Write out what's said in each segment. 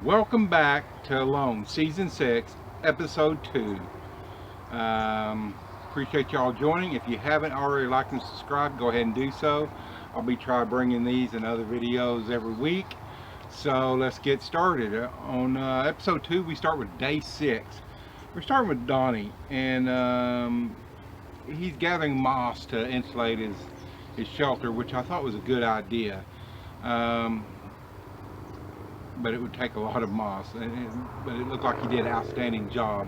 Welcome back to Alone, Season 6, Episode 2. Appreciate y'all joining. If you haven't already liked and subscribed, go ahead and do so. I'll be trying bringing these and other videos every week. So let's get started. On Episode 2, we start with Day 6. We're starting with Donnie, and he's gathering moss to insulate his shelter, which I thought was a good idea. Um, but it would take a lot of moss. But it looked like he did an outstanding job,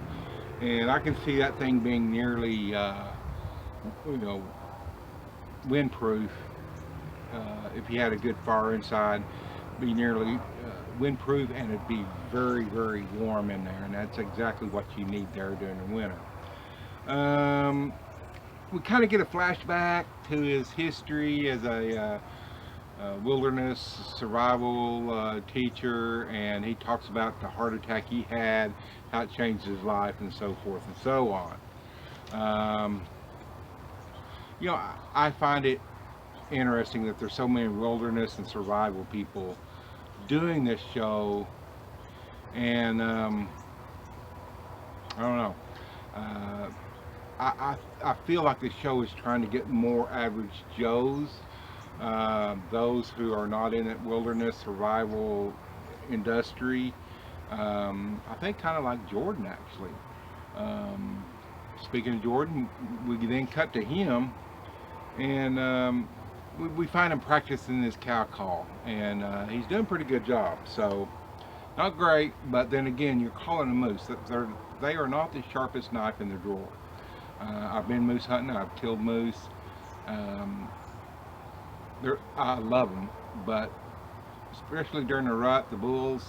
and I can see that thing being nearly, you know, windproof. If he had a good fire inside, be nearly windproof, and it'd be very, very warm in there, and that's exactly what you need there during the winter. Um, we kind of get a flashback to his history as a wilderness survival teacher, and he talks about the heart attack he had, how it changed his life, and so forth and so on. Um, I find it interesting that there's so many wilderness and survival people doing this show, and I don't know. Uh, I feel like the show is trying to get more average Joes, those who are not in that wilderness survival industry. I think kind of like Jordan actually. Um, Speaking of Jordan, we then cut to him, and we find him practicing his cow call, and he's doing a pretty good job. So not great, but then again, you're calling a moose. They are not the sharpest knife in the drawer. I've been moose hunting. I've killed moose. Um, I love them, but especially during the rut, the bulls,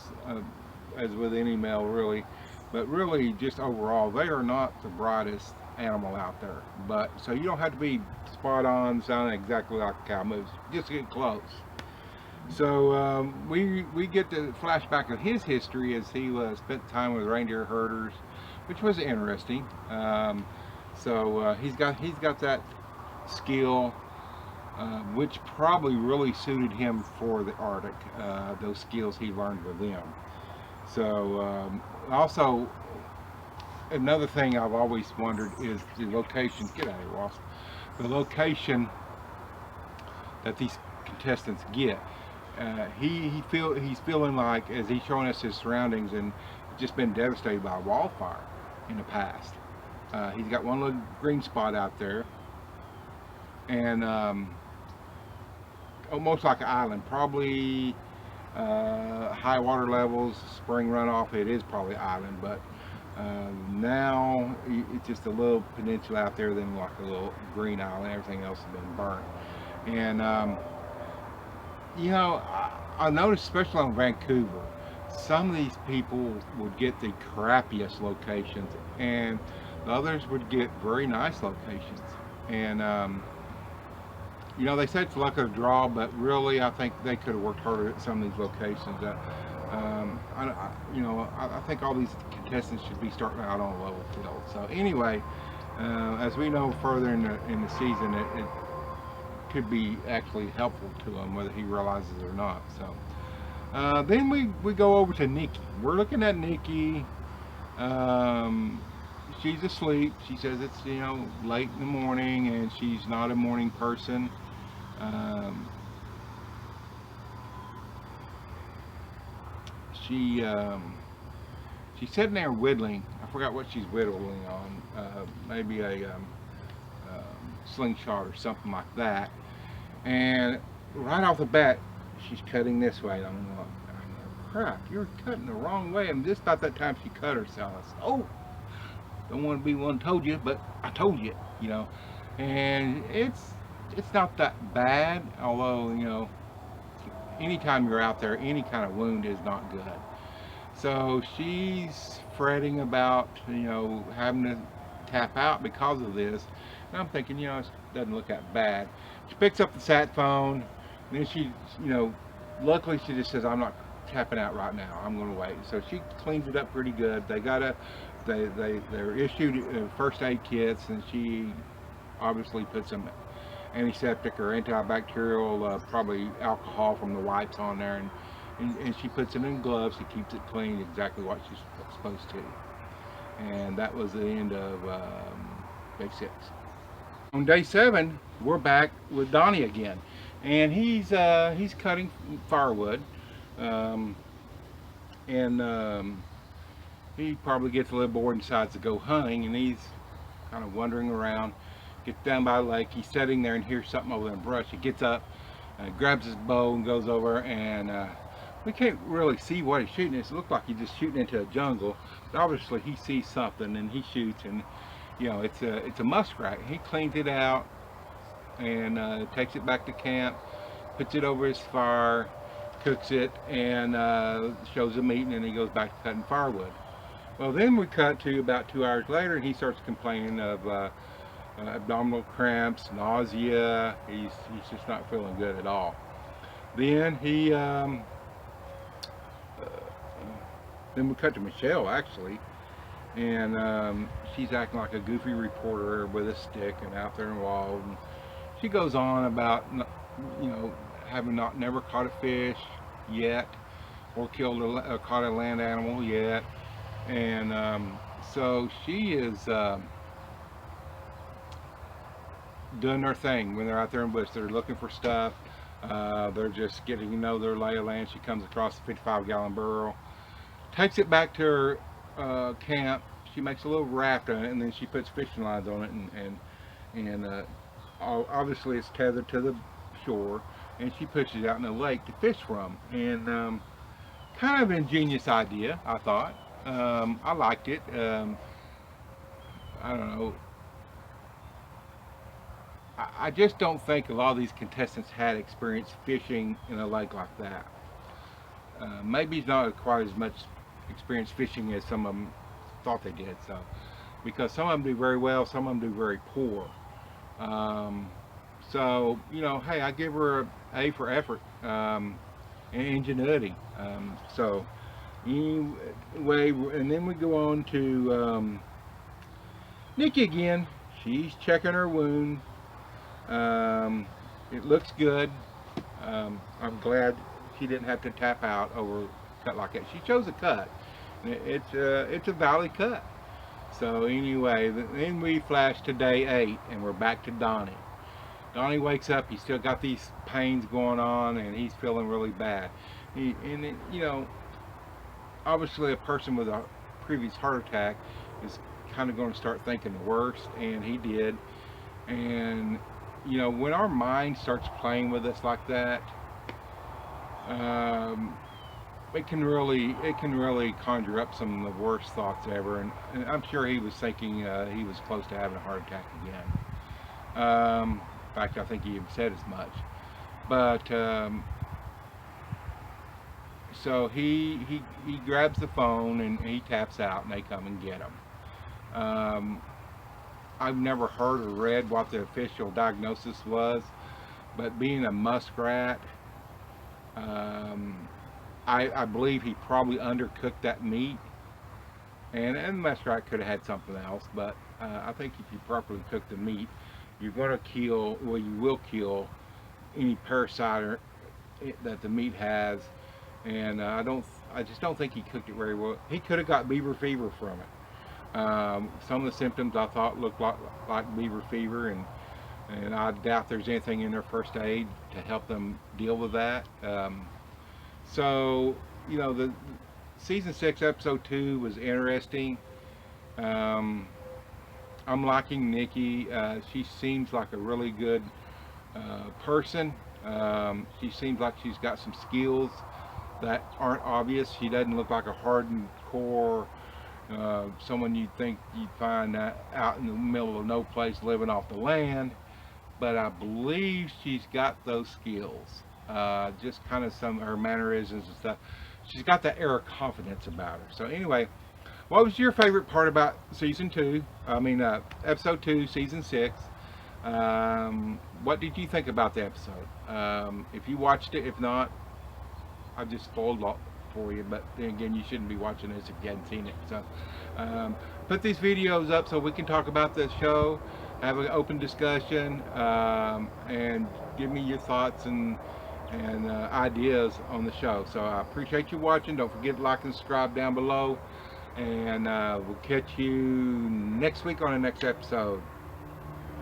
as with any male really, but really just overall, they are not the brightest animal out there. But so you don't have to be spot on, sounding exactly like a cow moose. Just get close. So we get the flashback of his history as he spent time with reindeer herders, which was interesting. He's got that skill, which probably really suited him for the Arctic. Those skills he learned with them. So also another thing I've always wondered is the location. Get out of here, Ross. The location that these contestants get. He's feeling like, as he's showing us his surroundings, and just been devastated by a wildfire in the past. He's got one little green spot out there, and almost like an island, probably high water levels, spring runoff. It is probably island, but now it's just a little peninsula out there, then like a little green island. Everything else has been burnt, and I noticed, especially on Vancouver, some of these people would get the crappiest locations, and the others would get very nice locations. And they say it's luck of the draw, but really, I think they could have worked harder at some of these locations. I think all these contestants should be starting out on a level field. So anyway, as we know further in the season, it could be actually helpful to him, whether he realizes it or not. So then we go over to Nikki. We're looking at Nikki. She's asleep. She says it's late in the morning, and she's not a morning person. Um, she she's sitting there whittling. I forgot what she's whittling on. Maybe a slingshot or something like that. And right off the bat, she's cutting this way. And I'm like, crap, you're cutting the wrong way. And just about that time she cut herself. I said, oh, don't want to be one told you, but I told you. And it's not that bad, although, anytime you're out there, any kind of wound is not good. So she's fretting about, having to tap out because of this. And I'm thinking, it doesn't look that bad. She picks up the sat phone, and then she, luckily she just says, I'm not tapping out right now. I'm going to wait. So she cleans it up pretty good. They're issued first aid kits, and she obviously puts some antiseptic or antibacterial, probably alcohol from the wipes on there, and she puts it in gloves. She keeps it clean, exactly what she's supposed to. And that was the end of day 6. On day 7, we're back with Donnie again, and he's cutting firewood, um, and he probably gets a little bored and decides to go hunting, and he's kind of wandering around. Gets down by the lake. He's sitting there and hears something over in the brush. He gets up, grabs his bow, and goes over. And we can't really see what he's shooting. It looks like he's just shooting into a jungle. But obviously, he sees something and he shoots. And it's a muskrat. He cleans it out and takes it back to camp, puts it over his fire, cooks it, and shows him eating. And he goes back to cutting firewood. Well, then we cut to about 2 hours later, and he starts complaining of abdominal cramps, nausea. He's just not feeling good at all. Then then we cut to Michelle actually, and she's acting like a goofy reporter with a stick and out there in the wild. And she goes on about having never caught a fish yet, or caught a land animal yet, and so she is. Doing their thing when they're out there in the bush. They're looking for stuff. They're just getting to know their lay of land. She comes across a 55-gallon barrel, takes it back to her camp. She makes a little raft on it, and then she puts fishing lines on it, and obviously it's tethered to the shore, and she pushes it out in the lake to fish from. And kind of ingenious idea, I thought. I liked it. I don't know. I just don't think a lot of these contestants had experience fishing in a lake like that. Maybe it's not quite as much experience fishing as some of them thought they did. So, because some of them do very well, some of them do very poor. So hey, I give her an A for effort and ingenuity. So anyway, and then we go on to Nikki again. She's checking her wound. It looks good. I'm glad she didn't have to tap out over cut like that. She chose a cut. It's a valid cut. So anyway, then we flash to day 8, and we're back to Donnie. Donnie wakes up. He's still got these pains going on, and he's feeling really bad. Obviously, a person with a previous heart attack is kind of going to start thinking the worst, and he did. And when our mind starts playing with us like that, it can really conjure up some of the worst thoughts ever. And I'm sure he was thinking he was close to having a heart attack again. In fact, I think he even said as much. But so he grabs the phone and he taps out, and they come and get him. I've never heard or read what the official diagnosis was, but being a muskrat, I believe he probably undercooked that meat, and the muskrat could have had something else, but I think if you properly cook the meat, you're going to kill, well, you will kill any parasite that the meat has, and I just don't think he cooked it very well. He could have got beaver fever from it. Some of the symptoms I thought looked like beaver fever, and I doubt there's anything in their first aid to help them deal with that. So the season 6 episode 2 was interesting. I'm liking Nikki. She seems like a really good person. She seems like she's got some skills that aren't obvious. She doesn't look like a hardened core. Someone you'd think you'd find out in the middle of no place living off the land, but I believe she's got those skills. Just kind of some of her mannerisms and stuff. She's got that air of confidence about her. So anyway, what was your favorite part about season 2? Episode 2, season 6. What did you think about the episode? If you watched it, if not, I've just spoiled a lot for you, but then again, you shouldn't be watching this if you hadn't seen it. So put these videos up so we can talk about the show, have an open discussion, and give me your thoughts and and ideas on the show. So I appreciate you watching. Don't forget to like and subscribe down below. And we'll catch you next week on the next episode.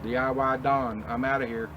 DIY Don, I'm out of here.